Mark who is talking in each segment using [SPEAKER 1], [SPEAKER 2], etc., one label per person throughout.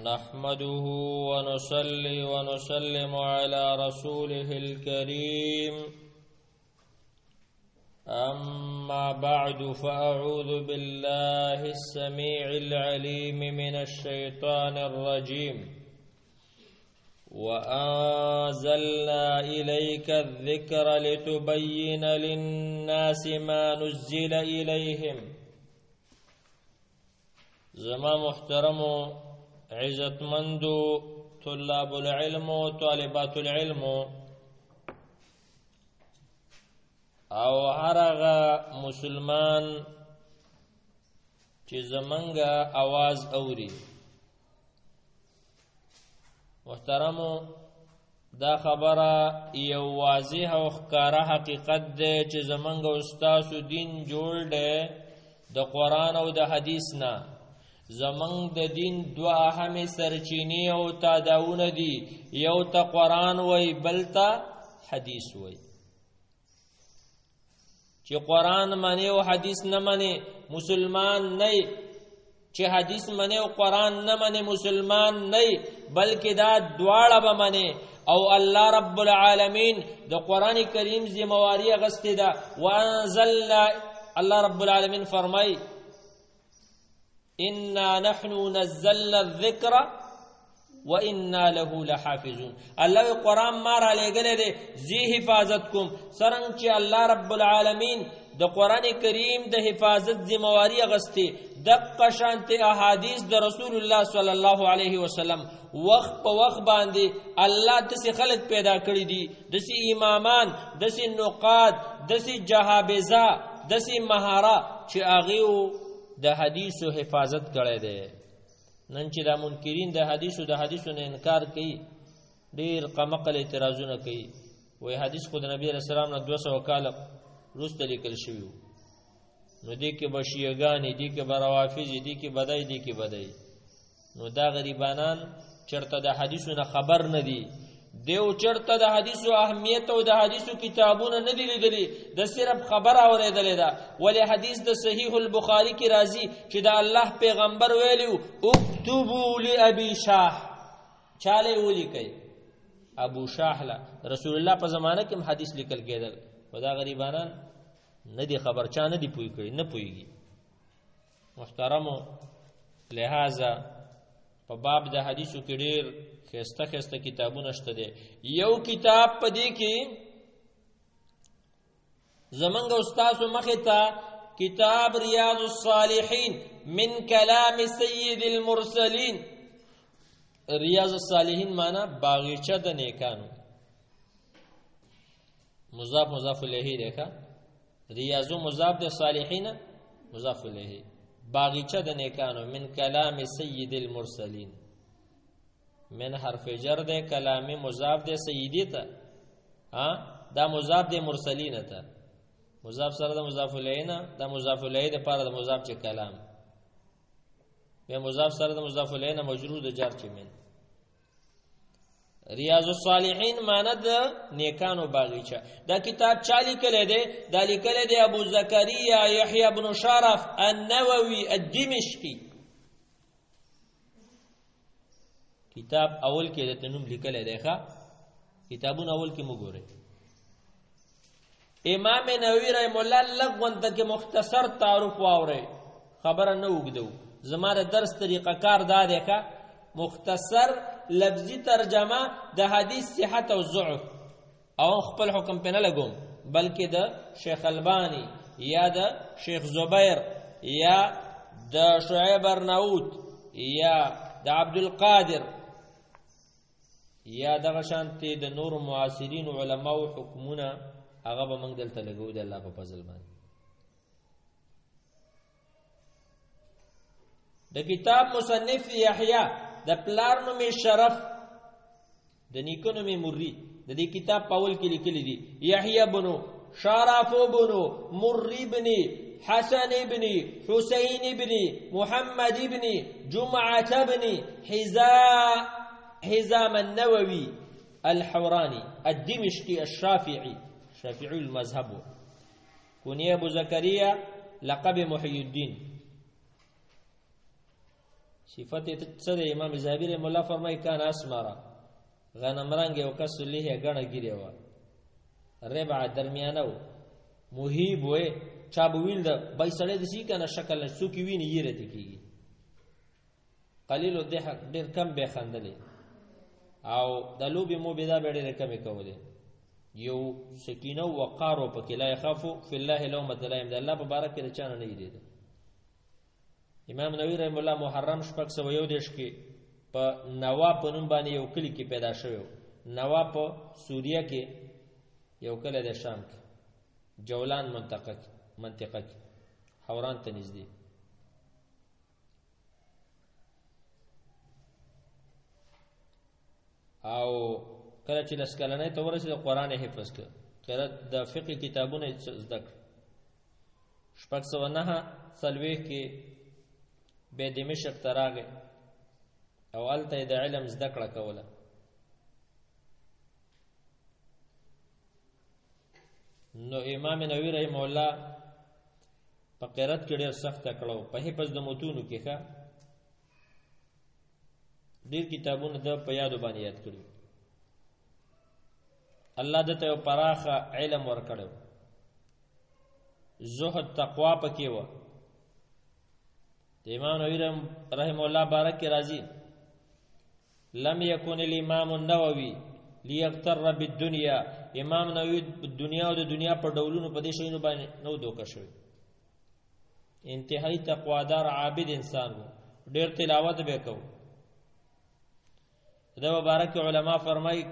[SPEAKER 1] نحمده ونصلي ونسلم على رسوله الكريم أما بعد فأعوذ بالله السميع العليم من الشيطان الرجيم وأنزلنا إليك الذكر لتبين للناس ما نزل إليهم. زما محترم عزتمند طلاب العلم و طالبات العلم او هرغه مسلمان چې زمنګا आवाज اوري، محترم دا خبره یو واضح او ښکاره حقیقت ده چې زمنګ استاد دین جوړ دی د قران او د حدیث نه. زمنګ د دین دوه اهم سرچینې او تداونه دي، یو ته قران وای بل ته حدیث وای. چې قران معنی او حدیث نه معنی مسلمان نه، چې حدیث معنی او قران نه معنی مسلمان نه، بلکې دا دواړه به معنی. او الله رب العالمین د قران کریم ذمہواری غسته ده. وانزلنا، الله رب العالمین فرمای إنا نحن نزلنا الذكر وإنا له لحافظون. الله قرآن مارا لگلے دے زی حفاظت کم سرنگ چی اللہ رب العالمین دا قرآن کریم دا حفاظت ذمہواری اغسطے دقا شانت احادیث دا رسول اللہ صلی اللہ علیہ وسلم وقت پا وقت باندے اللہ دسی خلق پیدا کری دی، دسی امامان، دسی نقاد، دسی جہابزہ، دسی مہارا چی آغیو د حدیثو حفاظت کړی دی. نن چې دا منکرین د حدیثو نه انکار کوي، ډیر قمقل اعتراضونه کوي، وای حدیث خود نبی علیہ السلام نه 200 کال وروسته لیکل شوی، نو دې کې به شیعهګانې، دې کې به روافض، دې کې بدای، دې کې بدای. نو دا غریبانان چرته د حدیثو نه خبر نه دي، دیو چرته د حدیثو اهمیت او د حدیثو کتابونه نه دي لیدلي، د صرف خبر اورېدلې ده. ولی حدیث د صحیح البخاری کی راځي چې د الله پیغمبر ویلو اکتبوا لابي شاه، چاله ولیکي ابو شاه له رسول الله په زمانه کې حدیث لیکل کېدل. ودا غریبانان نه دي خبر، چا نه دي پوي کړي، نه پويږي. محترمو، لہذا په باب د حدیثو کې ډېر خسته خسته کتابونه شته دي. یو کتاب پدې کې زمنګ استاد مخه تا کتاب ریاض الصالحین من کلام سید المرسلین. ریاض الصالحین معنی باغچه د نیکانو، مضاف مضاف الیه دیکھا، ریاض مضاف د صالحین مضاف الیه، باغچه د نیکانو من کلام سید المرسلین. من حرف جر ده، کلام مضاف ده سیدی تا، دا مضاف ده مرسلین تا، مضاف سره ده مضاف الیه نه، دا مضاف الیه ده پاره ده مضاف چه کلام، به مضاف سره ده مضاف الیه نه مجرور ده جار چه من. ریاض الصالحین معنی ده نیکانو باغچه. دا کتاب چا لیکلی ده؟ دا لیکلی ده ابو زکریا یحیی بن شرف النووی الدمشقی. کتاب اول کې د تنوم لیکل دی ښا، کتابونه اول کې وګورئ. امام نووي رحم الله لغون ته کې مختصر تعارف واورئ، خبره نه وګدو. زما د درس طریقه کار دا دی ښا، مختصر لفظي ترجمه د حدیث صحت او ضعف، او خپل حکم په نه لګوم، بلکې د شیخ البانی یا د شیخ زبیر یا د شعیب ارناؤوط یا د عبد القادر یا دغه شانتي د نور معاصرین علماء او حکمونه، هغه به موږ دلته لګو د الله په فضل باندې. د کتاب مصنف یحیی د پلار نوم شرف، د نیکو نوم مری. د دې کتاب په اول کې لیکلي دي یحیی بن شرف بن مری بن حسن بن حسین بن محمد بن جمعة بن حزام النووي الحوراني الدمشقي الشافعي، شافعي المذهب. كنية أبو زكريا، لقب محي الدين. صفت څه دی؟ امام ذهبي رحمه الله فرمایي کان اسمره، غنم رنګ یو کس لیه ګڼه ګیرې وه، ربع درمیانه و، مهیب وې، چا به ویل د بای سړی داسې که نه شکل نه څوک یې ویني یې راته کېږي. قلیل الضحک، ډېر کم به یې خندلې، او د لوبې موبې دا به یې ډېرې کمې کولې. یو سکینه و وقار و پکې، لا یخافو فی الله لومة لائم، د الله په باره کې د چا نه یېرېده. امام نووي رحم الله محرم 631 کې په نوا په نوم باندې یو کلي کې پیدا شوی و. نوا په سوریه کې یو کلی د شام کې، جولان منطقه کې، حوران ته نږدې. او کله چې لس کلنۍ ته ورسېد قرآن یې حفظ کړ، قرأت د فقه کتابونه یې زده کړ. 609 کې بیا دمشق ته راغی او هلته یې د علم زده کړه کوله. نو امام نووي رحمه الله په قرأت کې ډېر سخت کړه، په حفظ د متونو کې ښه ډېر کتابونه د په یادو باندې یاد کړي. الله دته یو پراخه علم ورکړو، زهد تقوا پکې و. د امام نووي رحمه الله بارک کې راځي لم يكن الامام النووي ليغتر بالدنيا، امام نووي دنیا او د دنیا په ډولونو په دې شیانو باندې نو دوکه شوی. انتهایی تقوادار عابد انسان و، ډېر تلاوت به کو. دا مبارک علماء فرمای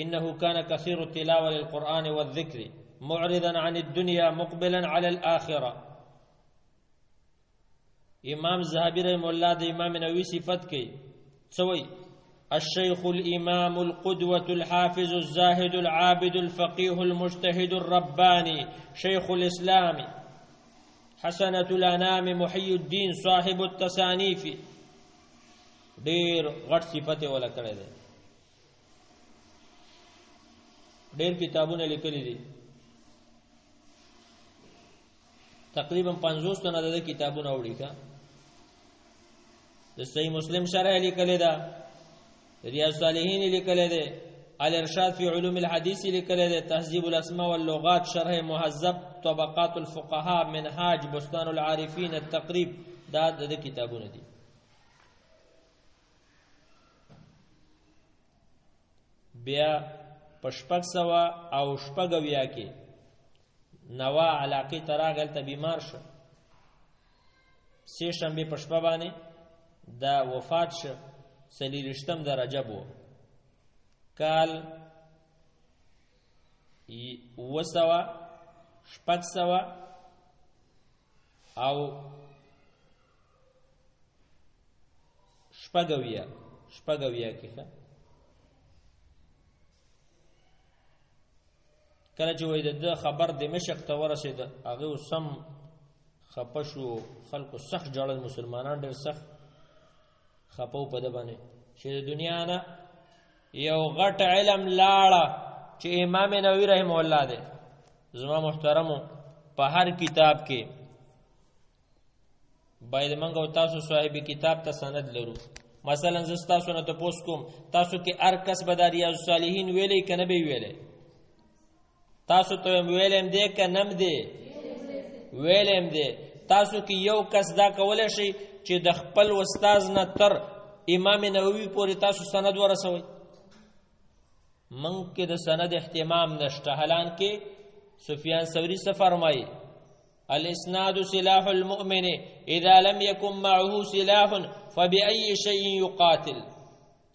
[SPEAKER 1] انه كان كثير التلاوه للقران والذكر معرضا عن الدنيا مقبلا على الاخره. امام ذهبي رحم الله د امام نووي صفت کوي سوي الشيخ الامام القدوه الحافظ الزاهد العابد الفقيه المجتهد الرباني شيخ الاسلام حسنة الانام محي الدين صاحب التصانيف. ډېر غټ صفت ولا کړی دی، ډېر کتابونه لیکلي دي، تقریبا 50 تنه د کتابونه وړي کا. د صحیح مسلم شرح لیکلی ده، ریاض الصالحین لیکلی ده، الارشاد فی علوم الحدیث لیکلی ده، تهذیب الاسماء واللغات، شرح مهذب، طبقات الفقهاء، منهاج، بستان العارفین، التقریب، دا د کتابونه دي. بیا په 680 کې نوا علاقې ته راغی، هلته بیمار شو. 3 شنبې په شپه باندې دا وفات شو، 23 د رجب و، کال 680 کې کله چې وای د خبر دمشق ته ورسېد، هغه سم خپه شو، خلکو سخت جړل، مسلمانان ډېر سخت خپه په ده باندې چې د دنیا نه یو غټ علم لاړه چې امام نووي رحمه الله دی. زما محترمو په هر کتاب کې باید موږ او تاسو صاحب کتاب ته سند لرو. مثلا زه تاسو نه تپوس کوم، تاسو کې هر کس به د ریاض الصالحین ویلی که نه به ویلی؟ تاسو ته ویلم دی که نم دی؟ ویلم دی. تاسو کې یو کس دا کولی شي چې د خپل استاذ نه تر امام نووي پورې تاسو سند ورسوئ؟ من کې د سند اهتمام نشته. حالان کې سفیان ثوری څه فرمایي؟ الاسناد سلاح المؤمن اذا لم يكن معه سلاح فبأي شيء يقاتل.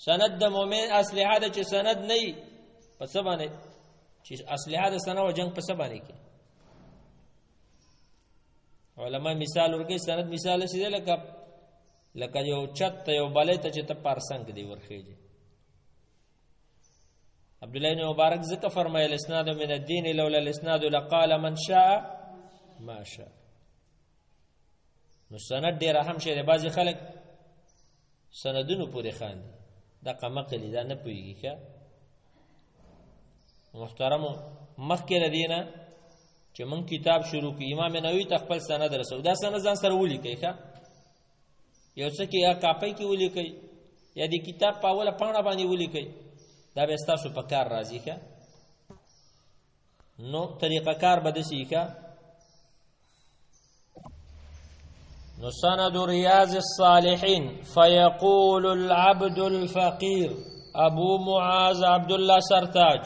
[SPEAKER 1] سند د مؤمن اسلحه ده، چې سند نه وي په څه باندې؟ چې اسلحه د سند او جنگ په څه باندې کې؟ علما مثال ورکوي، سند مثال شي لکه یو چت ته یو بلې ته چې ته پارسنګ دی ورخېږي. عبدالله بن مبارک ذکر فرمایل الاسناد من الدین لولا الاسناد لقال من شاء ما شاء. نو سند ډېر اهم شی دی. بعضې خلک سندونو پورې خاندي، دا قمقلي، دا نه پوهېږي. ښه محترمو، مخکې له دې نه چې موږ کتاب شروع کړو، امام نووي ته خپل سند رسو، دا سند ځان سره ولیکئ. ښه یو څه کې یا کاپۍ کې ولیکئ یا د کتاب په اوله پاڼه باندې ولیکئ، دا به ستاسو په کار راځي. ښه نو طریقه کار به داسې ښه. نو سند رياض الصالحين فيقول العبد الفقير أبو معاذ عبد الله سرتاج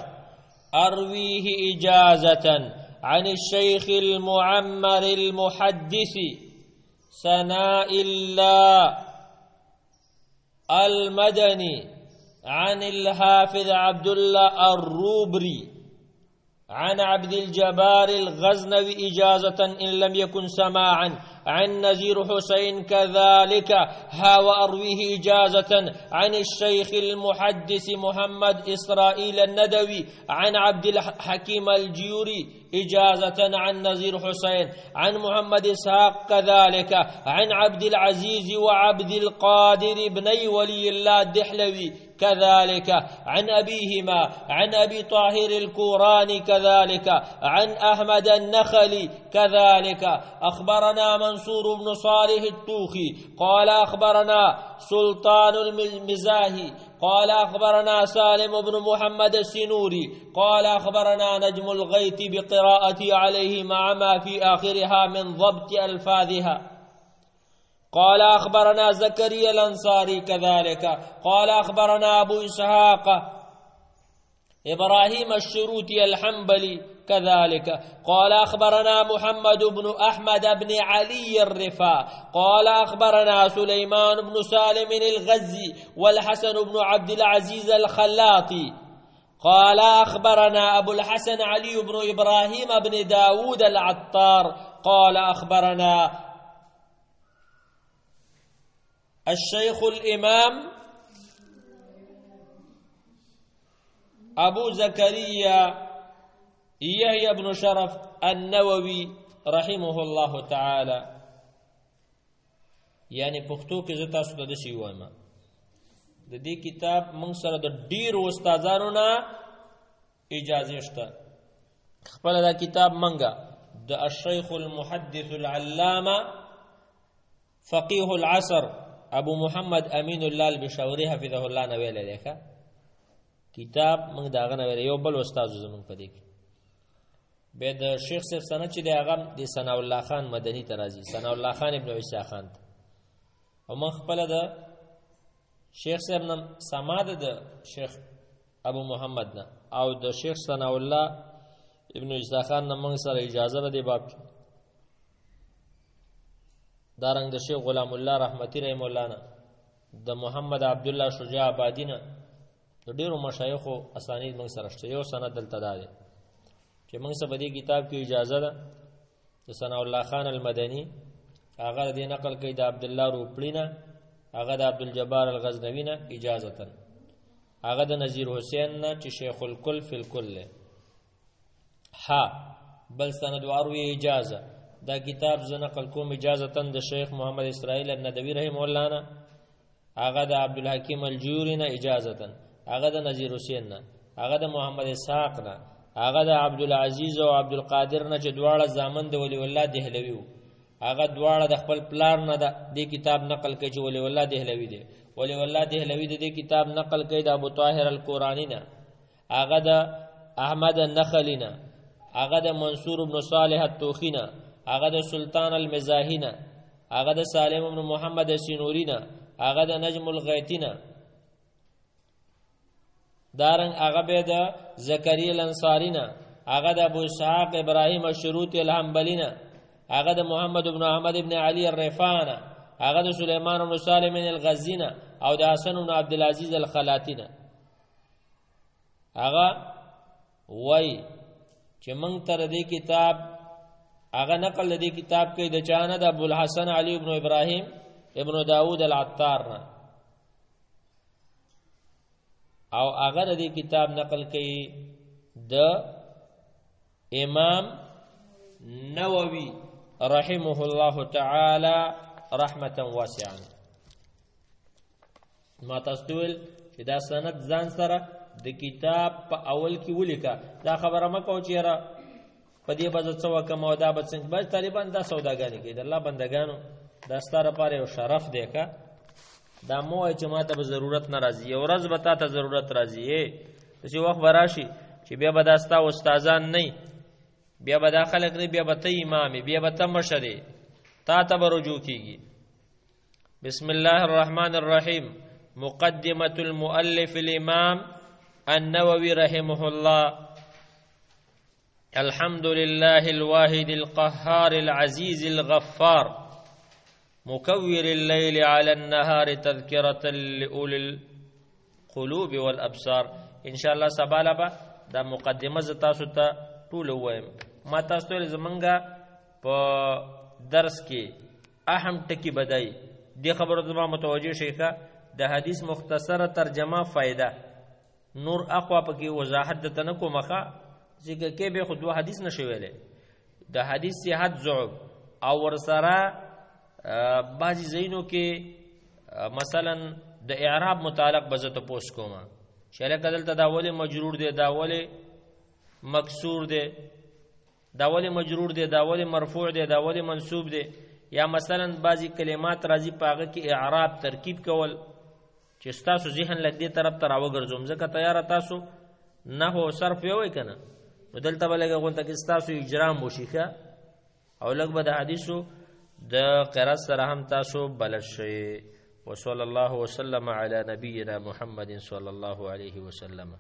[SPEAKER 1] أرويه إجازة عن الشيخ المعمر المحدث سناء الله المدني عن الحافظ عبد الله الروبري عن عبد الجبار الغزنوي إجازة إن لم يكن سماعا عن نزير حسين كذلك وأرويه إجازة عن الشيخ المحدث محمد إسرائيل الندوي عن عبد الحكيم الجيوري إجازة عن نزير حسين عن محمد إسحاق كذلك عن عبد العزيز وعبد القادر بني ولي الله الدحلوي كذلك عن أبيهما عن أبي طاهر الكوراني كذلك عن أحمد النخلي كذلك. أخبرنا منصور بن صالح الطوخي قال أخبرنا سلطان المزاهي قال أخبرنا سالم بن محمد السنوري قال أخبرنا نجم الغيث بقراءتي عليه مع ما في آخرها من ضبط ألفاظها. قال أخبرنا زكريا الأنصاري كذلك قال أخبرنا أبو إسحاق إبراهيم الشروطي الحنبلي كذلك قال أخبرنا محمد بن أحمد بن علي الرفاع قال أخبرنا سليمان بن سالم الغزي والحسن بن عبد العزيز الخلاطي قال أخبرنا أبو الحسن علي بن إبراهيم بن داود العطار قال أخبرنا الشيخ الإمام أبو زكريا يحيى بن شرف النووي رحمه الله تعالى. يعني پښتو کې زه تاسو ته د شی وایم د دې کتاب موږ سره د ډیرو استادانو نه اجازه شته. خپل دا کتاب منګه د الشيخ المحدث العلامه فقيه العصر ابو محمد امین الله البشاوری حفظه الله نه ویل لیکه کتاب موږ داغه نه ویل. یو بل استاد زمون په دې کې به د شیخ صاحب سند چې دی هغه د ثنا الله خان مدني ترازی ثنا الله خان ابن عیسی خان او من خپل د شیخ صاحب نام سماده د شیخ ابو محمد نه او د شیخ ثنا الله ابن عیسی خان نه موږ سره اجازه ده دی باب دارنګ د شیخ غلام الله رحمتی رحم الله نه د محمد عبد الله شجاع آبادی نه د ډیرو مشایخو اسانید موږ سره شته. یو سند دلته ده چې موږ سره د کتاب کې اجازه ده د ثنا الله خان المدني هغه د نقل کوي د عبد الله روپړی نه هغه د عبد الجبار الغزنوی نه اجازه تن هغه د نذیر حسین نه چې شیخ الکل فی الکل ها بل سند واروی اجازه دا کتاب ز نقل کوم اجازه تن د شیخ محمد اسرائیل الندوی رحم الله نه هغه د عبد الحکیم الجوری نه اجازه تن هغه د نذیر حسین نه هغه د محمد اسحاق نه هغه د عبد العزيز او عبد القادر نه چې دواړه زامن د ولی الله دهلوی وو هغه دواړه د خپل پلار نه د کتاب نقل کوي چې ولی الله دهلوی دی. ولی الله دهلوی د کتاب نقل کوي د ابو طاهر الکورانی نه هغه د احمد النخلی نه هغه د منصور بن صالح الطوخی نه هغه د سلطان المزاهی نه هغه د سالم بن محمد السنوری نه هغه د نجم الغیثی نه دارنګ هغه به د زکریا الانصاری نه هغه د ابو اسحاق ابراهیم الشروطی الحنبلی نه هغه د محمد بن احمد بن علی الرفاع نه هغه د سليمان بن سالم الغزی نه او د حسن بن عبد العزيز الخلاتی نه هغه وای چې موږ تر دې کتاب هغه نقل دې کتاب کې د چانه د ابو الحسن علی ابن ابراهیم ابن داود العطار نه او هغه دې کتاب نقل کوي د امام نووي رحمه الله تعالى رحمة واسعة. ما تاسو چې دا سند ځان سره د کتاب په اول کې ولیکا دا خبره مکو چې را په دې بځ څو کوم او دا بڅنګ بس طالبان دا سوداګانی کوي د الله بندگانو دا ستا لپاره یو شرف دی که دا مو وایه چې ما ته به ضرورت نه راځي یو ورځ به تا ته ضرورت راځي داسې وخت به راشي چې بیا به دا ستا استادان نه بیا به دا خلک نه بیا به ته امام بیا به ته مشر تا ته به رجوع کېږي بسم الله الرحمن الرحیم مقدمة المؤلف الإمام النووي رحمه الله الحمد لله الواحد القهار العزيز الغفار مكور الليل على النهار تذكرة لأولي القلوب والأبصار إن شاء الله سبالا با دا مقدمه تاسو ته ټول وایم ما تاسو ته زمونږه په درس کې اهم ټکی بدای دی خبره زما متوجه شیخه د حدیث مختصره ترجمه فائدہ نور اخوا پکې وضاحت ته نه کومخه ځکه کې به خود حدیث نشي ویلې د حدیث صحت ضعف او ورسره بعضی زینو کې مثلا د اعراب متعلق بزته پوس کوما شرک دلته دا ولې مجرور دی دا ولې مکسور دی دا ولې مجرور دی دا ولې مرفوع دی دا ولې منصوب دی یا مثلا بعضی کلمات راځي پاغه کې اعراب ترکیب کول چې تاسو ذهن لګ دې طرف ته راوګرځوم ځکه تیار تاسو نحو صرف یوي کنه نو دلته بلګه غونته کې تاسو اجرام وشيخه او لګ به د حدیثو د قرات سره هم تاسو بلد شئ وصلى الله وسلم على نبينا محمد صلى الله عليه وسلم